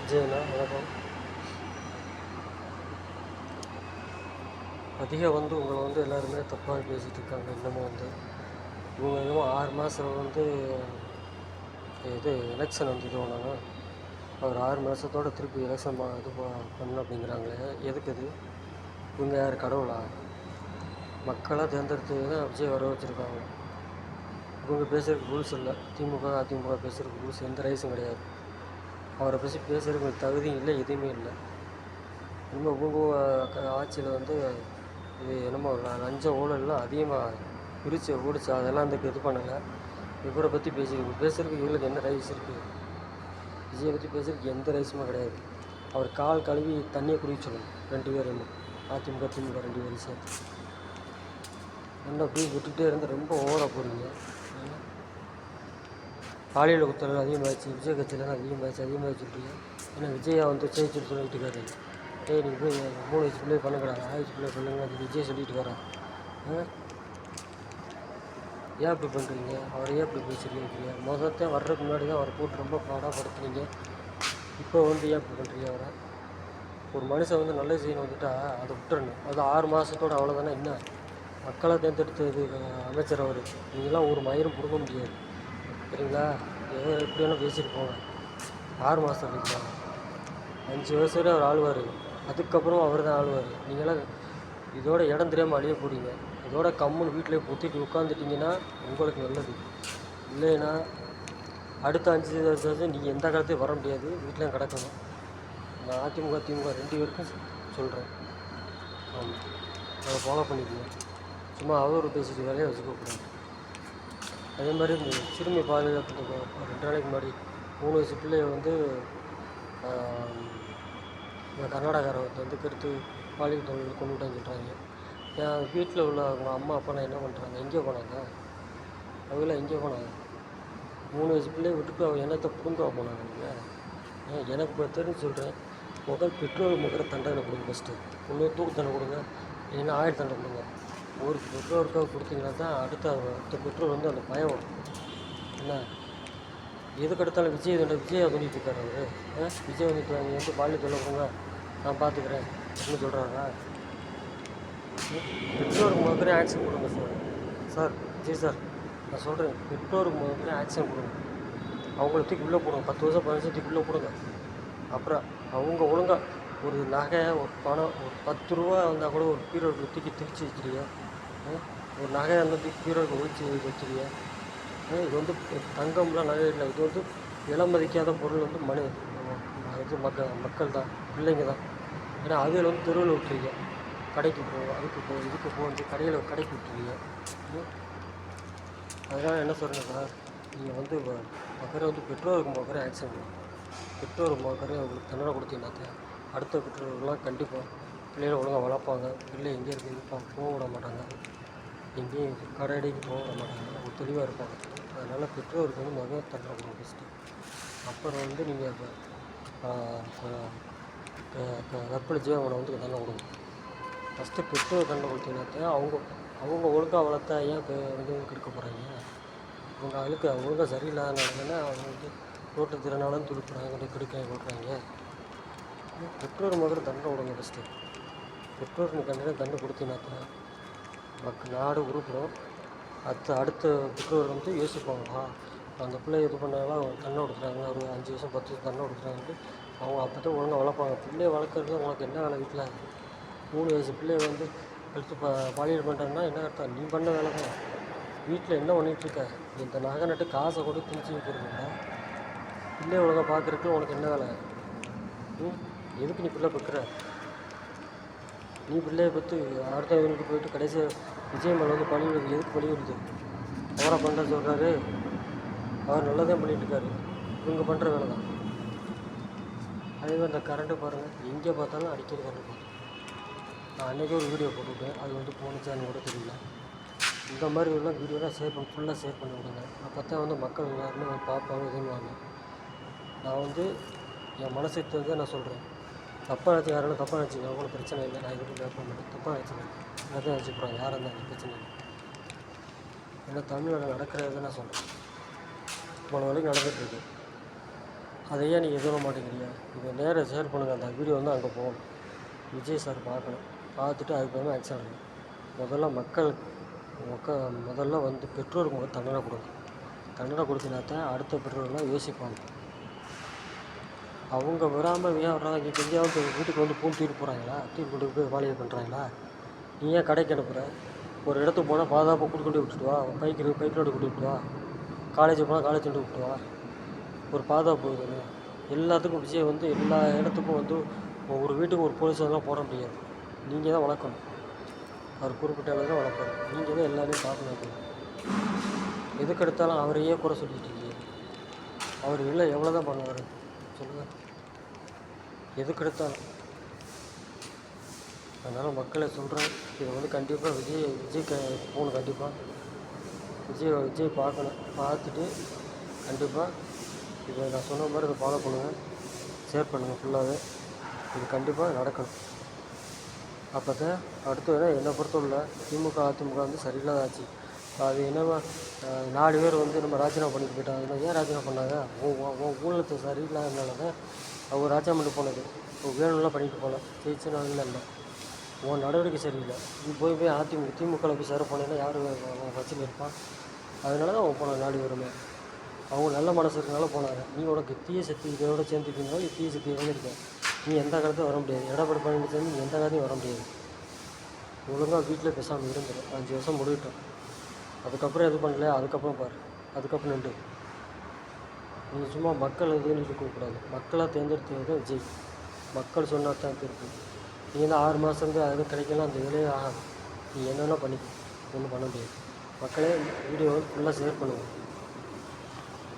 விஜயண்ணா வணக்கம். அதிகம் உங்களை எல்லாருமே தப்பாக பேசிகிட்டு இருக்காங்க. இன்னமும் இவங்க என்னமோ 6 மாதம் இது எலெக்ஷன் ஒன்றுனா அவர் 6 மாதத்தோடு திருப்பி எலெக்ஷன் பண்ணணும் அப்படிங்கிறாங்களே, எதுக்கு இது? இவங்க யார் கடவுளா? மக்களாக தேர்ந்தெடுத்து தான் விஜய் வர வச்சுருக்காங்க. இவங்க பேசுகிறதுக்கு ரூல்ஸ் இல்லை. திமுக அதிமுக பேசுகிறதுக்கு ரூல்ஸ் எந்த ரைஸும் கிடையாது. அவரை பற்றி பேசுகிறதுக்கு தகுதியும் இல்லை, எதுவுமே இல்லை. இன்னும் இவங்க ஆட்சியில் இது என்னமோ லஞ்சம் ஊழல்லாம் அதிகமாக ஓடிச்சு. அதெல்லாம் இது பண்ணலை. இவரை பற்றி பேசுகிறதுக்கு இவங்களுக்கு என்ன ரைஸ் இருக்குது? விஜயை பற்றி பேசுகிறதுக்கு எந்த ரைஸுமே கிடையாது. அவர் கால் கழுவி தண்ணியை குடிக்க சொல்லணும் 2 பேரும், அதிமுக திமுக 2 பேரும் சேர்த்து. என்ன அப்படி விட்டுகிட்டே இருந்து ரொம்ப ஓவராக போகிறீங்க. பாலியல் குத்தல் அதிகமாகிடுச்சு, விஜய் கட்சியில் அதிகமாகிடுச்சு சொல்கிறீங்க. ஏன்னா விஜயா ஜெயிச்சுட்டு சொல்லிட்டு இருக்காரு. நீங்கள் போய் 3 வயசு பிள்ளை பண்ணுங்கடா, 4 வயசு பிள்ளை பண்ணுங்க, அது விஜய் சொல்லிட்டு வரேன். ஏன் இப்படி பண்ணுறீங்க? அவரை ஏன் இப்படி பேசிருக்கீங்க? முதல்ல வர்றதுக்கு முன்னாடி தான் அவரை போட்டு ரொம்ப பாடாப்படுத்துனீங்க. இப்போ ஏன் இப்படி பண்ணுறீங்க? அவரை ஒரு மனுஷன் நல்ல செய்யணும் அதை விட்டுறணும். அது 6 மாதத்தோடு அவ்வளோதானே. என்ன மக்களாக தேர்ந்தெடுத்தது அமைச்சர் அவர். நீங்களாம் ஒரு மயிரும் கொடுக்க முடியாது, சரிங்களா? எப்படி வேணால் பேசிட்டு போங்க. 6 மாதம் இருக்கலாம், 5 வருஷம் வரை அவர் ஆளுவார். அதுக்கப்புறம் அவர் தான் ஆளுவார். நீங்களாம் இதோட இடம் தெரியாமல் அழிய போகிறீங்க. இதோட கம்முன்னு வீட்டிலே பொத்திட்டு உட்காந்துட்டிங்கன்னா உங்களுக்கு நல்லது. இல்லைன்னா அடுத்த 5 வருஷம் நீங்கள் எந்த காலத்தையும் வர முடியாது, வீட்டிலையும் கிடக்கணும். நான் அதிமுக திமுக 2 பேருக்கும் சொல்கிறேன். ஆமாம், அதை ஃபாலோ பண்ணிக்கணும். சும்மா அவர் பேசிட்டு வேலையை வச்சுக்கக்கூடாது. அதே மாதிரி இந்த சிறுமி பாதுகாப்பு 2 நாளைக்கு முன்னாடி 3 வயசு பிள்ளைய கர்நாடகாரை கெடுத்து பாலியல் தொழில் கொண்டு விட்டான்னு சொல்கிறாங்க. என் வீட்டில் உள்ள அவங்க அம்மா அப்பாலாம் என்ன பண்ணுறாங்க? எங்கே போனாங்க? அவங்களாம் எங்கே போனாங்க? 3 வயசு பிள்ளையை விட்டுட்டு அவங்க என்னத்தை புடுங்க போனாங்க? நீங்கள் எனக்கு இப்போ தெரிஞ்சு சொல்கிறேன். பெட்ரோல் முக்கிற தண்டனை கொடுங்க. ஃபஸ்ட்டு ஒன்று தூக்கு தண்டனை கொடுங்க, இல்லைன்னா ஆயுள் தண்டனை கொடுங்க. ஒரு பெட்ரோலுக்காக கொடுத்தீங்கன்னா தான் அடுத்த பெட்ரோல் அந்த பயம் வரும். என்ன எதுக்கு எடுத்தாலும் விஜய் சொல்லிட்டு இருக்காரு அவர். விஜய் நீங்கள் பாலியல் தொல்லை கொடுங்க, நான் பார்த்துக்கிறேன் அப்படின்னு சொல்கிறாரா? பெற்றோருக்கு முதல்ல ஆக்ஷன் கொடுங்க சார். விஜய் சார், நான் சொல்கிறேன், பெற்றோருக்கு முதல்ல ஆக்ஷன் கொடுங்க. அவங்கள தூக்கி உள்ளே போடுங்க. 10 வருஷம் 15 வருஷத்துக்கு உள்ளே போடுங்க. அப்புறம் அவங்க ஒழுங்காக ஒரு நகை, ஒரு பணம், ஒரு 10 ரூபா வந்தால் கூட ஒரு பீரோவுக்கு தூக்கி திரிச்சு வைக்கிறீங்க. ஒரு நகையை தூக்கி பீரோவுக்கு ஒழிச்சு வைக்கிறீங்க. இது தங்கம்லாம் நகை இல்லை. இது விலைமதிக்காத பொருள் இது மக்கள் தான், பிள்ளைங்க தான். ஏன்னா அதில் தெருவில் விட்டுறீங்க. கடைக்கு இதுக்கு கடைக்கு விட்டுறீங்க. அதனால் என்ன சொல்கிறேன் சார், நீங்கள் பெற்றோருக்கு முதல்ல ஆக்ஷன் கொடுங்க. பெற்றோருக்கு முதல்ல அவங்களுக்கு தண்டனை கொடுத்தீங்கன்னா அடுத்த பெற்றோர்கள்லாம் கண்டிப்பாக பிள்ளைகளை ஒழுங்காக வளர்ப்பாங்க. பிள்ளை எங்கே இருக்குது போக விட மாட்டாங்க, எங்கேயும் கடைக்கு போக விட மாட்டாங்க, அவங்க தெளிவாக இருப்பாங்க. அதனால் பெற்றோருக்கு முதல்ல தண்டனை கொடுங்க ஃபஸ்ட்டு. அப்புறம் நீங்கள் கற்பழிச்சு அவனை தண்டனை கொடுங்க. ஃபஸ்ட்டு பெற்றோர் தண்டனை கொடுத்தீங்கன்னா அவங்க ஒழுங்காக வளர்த்தா ஏன் கெடுக்க போகிறாங்க? அவங்க ஒழுங்காக சரியில்லாதனால அவங்க ரோட்டு திறனாலும் துடுப்புறாங்க, கெடுக்க கொடுக்குறாங்க. பெற்றோர் முதல்ல தண்டனை கொடுங்க ஃபஸ்ட்டு. பெற்றோருக்கு கண்டிப்பாக தண்டனை கொடுத்தீங்கன்னா நாடு உருப்படும். அடுத்த பெற்றோர் யோசிப்பாங்களா, அந்த பிள்ளை இது பண்ணாலும் அவங்க தண்டனை கொடுக்குறாங்க, ஒரு 5 வருஷம் 10 வருஷம் தண்டனை கொடுக்குறாங்கன்ட்டு அவங்க அப்போ தான் ஒழுங்காக வளர்ப்பாங்க. பிள்ளையை வளர்க்குறது உங்களுக்கு என்ன வேலை? வீட்டில் 3 வயசு பிள்ளையை கழித்து பாலியல் பண்ணுறாங்கன்னா என்ன அர்த்தம்? நீ பண்ண வேலை தான். வீட்டில் என்ன பண்ணிகிட்ருக்க? இந்த நகை நட்டு காசை கூட திணிச்சு வைக்கிறதுல பிள்ளையை ஒழுங்காக பார்க்குறதுக்கு உனக்கு என்ன வேலை? எதுக்கு நீ பிள்ளை பார்க்குற? நீ பிள்ளையை பற்றி அடுத்தவங்களுக்கு போயிட்டு கடைசியாக விஜய் மேலே பழி வருது. எதுக்கு பழி வருது? அவரை பண்ணுற சொல்கிறாரு, அவர் நல்லதான் பண்ணிகிட்ருக்காரு. இவங்க பண்ணுற வேலை தான். அதேமாதிரி இந்த கரண்ட்டு பாருங்கள், எங்கே பார்த்தாலும் அடிக்கடி கரண்ட் போகுது. நான் அன்றைக்கி ஒரு வீடியோ போட்டுவிட்டேன், அது போணுச்சான்னு கூட தெரியல. இந்த மாதிரி உள்ள வீடியோலாம் ஃபுல்லாக ஷேர் பண்ணி விடுங்க. அப்போ தான் மக்கள் எல்லாருமே பார்ப்பாங்க, இதுவாங்க. நான் என் மனசுக்கு நான் சொல்கிறேன். தப்பாக நினச்சி யாராலும் தப்பாக நினச்சிங்க, அவங்களும் பிரச்சனை இல்லை. நான் எதுவும் பேச மாட்டேன். தப்பாக நினச்சிங்க எல்லாத்தையும் நினச்சிக்கிறாங்க, யாராக இருந்தாலும் பிரச்சனை இல்லை. ஏன்னா தமிழ்நாடு நடக்கிறது நான் சொல்கிறேன். போன வரைக்கும் நடந்துகிட்ருக்கு. அதை ஏன் நீங்கள் சொல்ல மாட்டேங்கிறீங்க? நீங்கள் நேராக ஷேர் பண்ணுங்கள். அந்த வீடியோ வந்து அங்கே போகணும். விஜய் சார் பார்க்கணும். பார்த்துட்டு அதுக்கு ஆக்ஷன் எடுக்கணும். முதல்ல வந்து பெற்றோருக்கு தண்டனை கொடுங்க. தண்டனை கொடுத்தினா தான் அடுத்த பெற்றோர்கள்லாம் யோசிப்பாங்க. அவங்க விடாமல் ஏன் வர்றாங்க? இப்போ எங்கேயாவது வீட்டுக்கு வந்து தூக்கிட்டு போகிறாங்களா? தூக்கி கொண்டு போய் வாலிப பண்ணுறாங்களா? நீ ஏன் கடைக்கு அனுப்புகிற? ஒரு இடத்துக்கு போனால் பாதுகாப்பாக கொண்டு விட்டுட்டு வா. பைக் ரோடு விட்டு வா. காலேஜ் போனால் காலேஜ் விட்டு வா. ஒரு பாதுகாப்பு வேணும். எல்லாத்துக்கும் விஜய் வந்து எல்லா இடத்துக்கும் வந்து ஒரு வீட்டுக்கு ஒரு போலீஸெல்லாம் போட முடியாது. நீங்கள் தான் வளர்க்கணும். அவர் குறிப்பிட்ட அளவு தான் வளர்ப்பார். நீங்கள் தான் எல்லாரையும் பார்க்கணும். எதுக்கு எடுத்தாலும் அவரையே குறை சொல்லிட்டு இருக்கீங்க. அவர் இல்லை எவ்வளோ தான் பண்ணுவார் சொல்லுங்கள். எதுக்கு எடுத்தாலும். அதனால் மக்களை சொல்கிறேன், இதை வந்து கண்டிப்பாக விஜய் போகணும். கண்டிப்பாக விஜய் பார்க்கணும். பார்த்துட்டு கண்டிப்பாக இதை நான் சொன்ன மாதிரி இதை ஃபாலோ பண்ணுங்கள், ஷேர் பண்ணுங்கள் ஃபுல்லாகவே. இது கண்டிப்பாக நடக்கணும். அப்போ தான் அடுத்து என்னை பொறுத்தவரை திமுக அதிமுக வந்து சரியில்லாத ஆச்சு. அது என்னவா 4 பேர் வந்து நம்ம ராஜினாமா பண்ணிட்டு போயிட்டாங்க. ஏன் ராஜினாமா பண்ணாங்க? உன் ஊழலுக்கு சரியில்லாதனால தான் அவங்க ராஜினாமா பண்ணி போனது. வேணும்லாம் பண்ணிட்டு போகல. ஜெயிச்சுனாலும் இல்லை. உன் நடவடிக்கை சரியில்லை. நீ போய் திமுகவில் போய் சேர போனேன்னா யார் வச்சுன்னு இருப்பான்? அதனால தான் அவன் போனான் 4 பேருமே. அவங்க நல்ல மனசு இருக்கனால போனாங்க. நீ உனக்கு தீய சக்தி இதோட சேர்ந்துக்கினாலும் தீய சக்தி இருக்க. நீ எந்த காலத்தையும் வர முடியாது. எடப்பாடி பழனிசாமி நீ எந்த காலத்தையும் வர முடியாது. ஒழுங்காக வீட்டில் பேசாமல் இருந்துடும். 5 வருஷம் முடிவிட்டோம். அதுக்கப்புறம் எது பண்ணல, அதுக்கப்புறம் பாரு. அதுக்கப்புறம் நின்று நீங்கள் சும்மா மக்கள் எதுவும் இருக்கக்கூடாது. மக்களாக தேர்ந்தெடுத்தது விஜய். மக்கள் சொன்னால் தான் இருக்கு. நீ வந்து 6 மாதத்துக்கு அது கிடைக்கலாம், அந்த வேலையே ஆகாது. நீ என்னென்ன பண்ணிக்க, ஒன்றும் பண்ண முடியாது. மக்களே வீடியோ ஃபுல்லாக ஷேர் பண்ணுங்கள்.